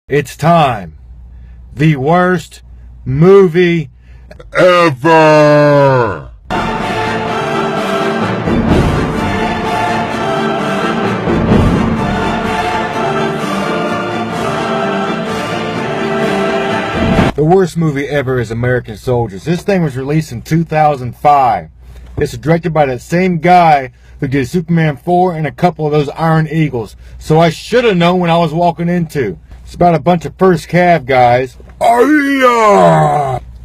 It's time. The worst movie ever. The worst movie ever is American Soldiers. This thing was released in 2005. It's directed by that same guy who did Superman 4 and a couple of those Iron Eagles. So I should have known when I was walking into. It's about a bunch of first cav guys.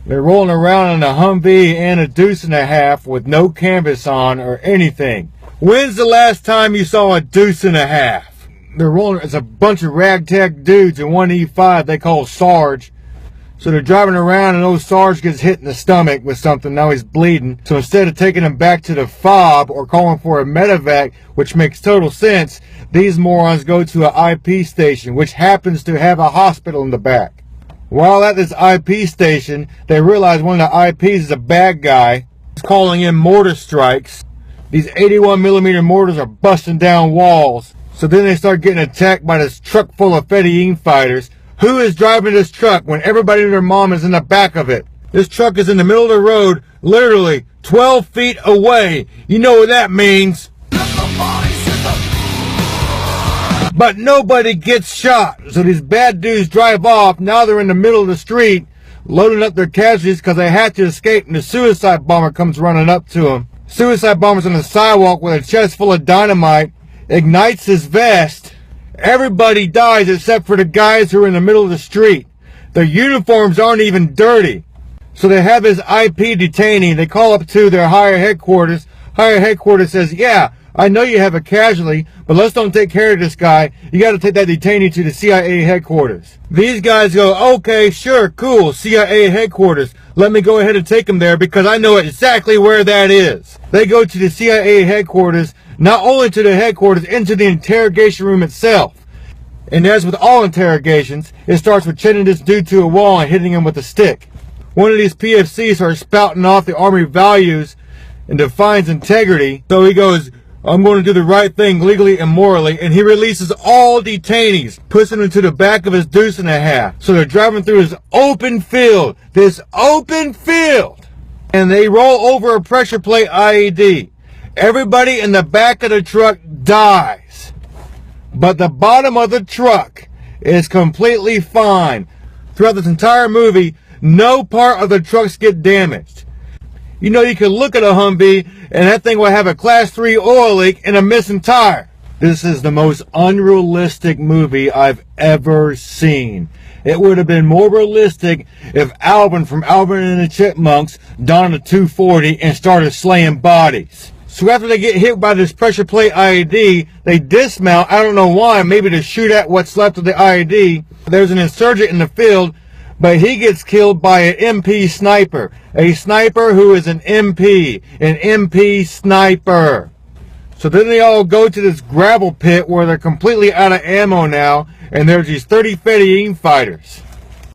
They're rolling around in a Humvee and a deuce and a half with no canvas on or anything. When's the last time you saw a deuce and a half? They're rolling, it's a bunch of ragtag dudes in one E5 they call Sarge. So they're driving around and old Sarge gets hit in the stomach with something. Now he's bleeding. So instead of taking him back to the FOB or calling for a medevac, which makes total sense, these morons go to an IP station, which happens to have a hospital in the back. While at this IP station, they realize one of the IPs is a bad guy. He's calling in mortar strikes. These 81mm mortars are busting down walls. So then they start getting attacked by this truck full of Fedayeen fighters. Who is driving this truck when everybody and their mom is in the back of it? This truck is in the middle of the road, literally 12 feet away. You know what that means. But nobody gets shot. So these bad dudes drive off. Now they're in the middle of the street, loading up their casualties because they had to escape, and the suicide bomber comes running up to them. Suicide bomber's on the sidewalk with a chest full of dynamite, ignites his vest. Everybody dies except for the guys who are in the middle of the street. Their uniforms aren't even dirty. So they have his IP detainee. They call up to their higher headquarters. Higher headquarters says, yeah, I know you have a casualty, but let's don't take care of this guy. You got to take that detainee to the CIA headquarters. These guys go, okay, sure, cool, CIA headquarters. Let me go ahead and take him there because I know exactly where that is. They go to the CIA headquarters. Not only to the headquarters, into the interrogation room itself. And as with all interrogations, it starts with chinning this dude to a wall and hitting him with a stick. One of these PFCs starts spouting off the Army values and defines integrity. So he goes, I'm going to do the right thing legally and morally. And he releases all detainees, puts them into the back of his deuce and a half. So they're driving through this open field. And they roll over a pressure plate IED. Everybody in the back of the truck dies. But the bottom of the truck is completely fine. Throughout this entire movie, no part of the trucks get damaged. You know, you can look at a Humvee and that thing will have a class 3 oil leak and a missing tire. This is the most unrealistic movie I've ever seen. It would have been more realistic if Alvin from Alvin and the Chipmunks donned a 240 and started slaying bodies. So after they get hit by this pressure plate IED, they dismount. I don't know why, maybe to shoot at what's left of the IED. There's an insurgent in the field, but he gets killed by an MP sniper. A sniper who is an MP sniper. So then they all go to this gravel pit where they're completely out of ammo now, and there's these 30 Fedayeen fighters.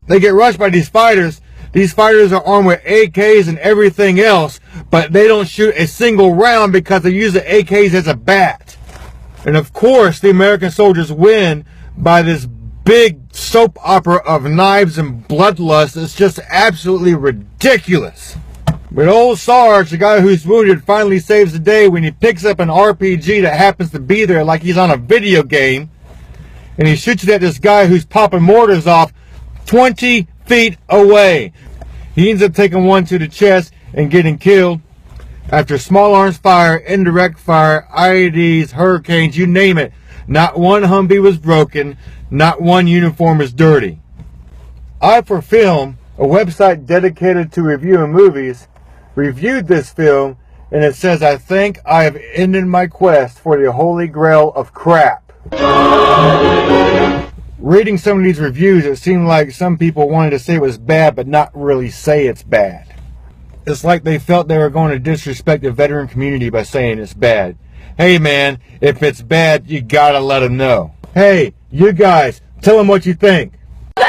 They get rushed by these fighters. These fighters are armed with AKs and everything else, but they don't shoot a single round because they use the AKs as a bat. And of course, the American soldiers win by this big soap opera of knives and bloodlust. It's just absolutely ridiculous. But old Sarge, the guy who's wounded, finally saves the day when he picks up an RPG that happens to be there like he's on a video game. And he shoots it at this guy who's popping mortars off 20 feet away. He ends up taking one to the chest and getting killed. After small arms fire, indirect fire, IEDs, hurricanes, you name it, not one Humvee was broken, not one uniform is dirty. I4Film, a website dedicated to reviewing movies, reviewed this film, and it says, I think I have ended my quest for the holy grail of crap. Reading some of these reviews, it seemed like some people wanted to say it was bad, but not really say it's bad. It's like they felt they were going to disrespect the veteran community by saying it's bad. Hey man, if it's bad, you gotta let them know. Hey, you guys, tell them what you think. You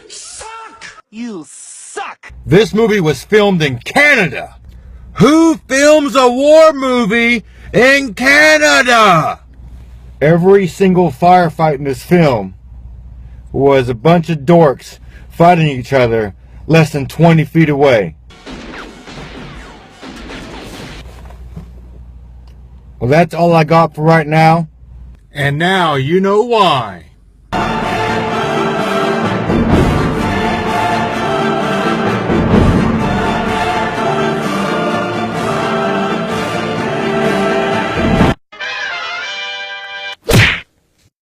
suck! You suck! This movie was filmed in Canada. Who films a war movie in Canada? Every single firefight in this film was a bunch of dorks fighting each other less than 20 feet away. Well, that's all I got for right now. And now you know why.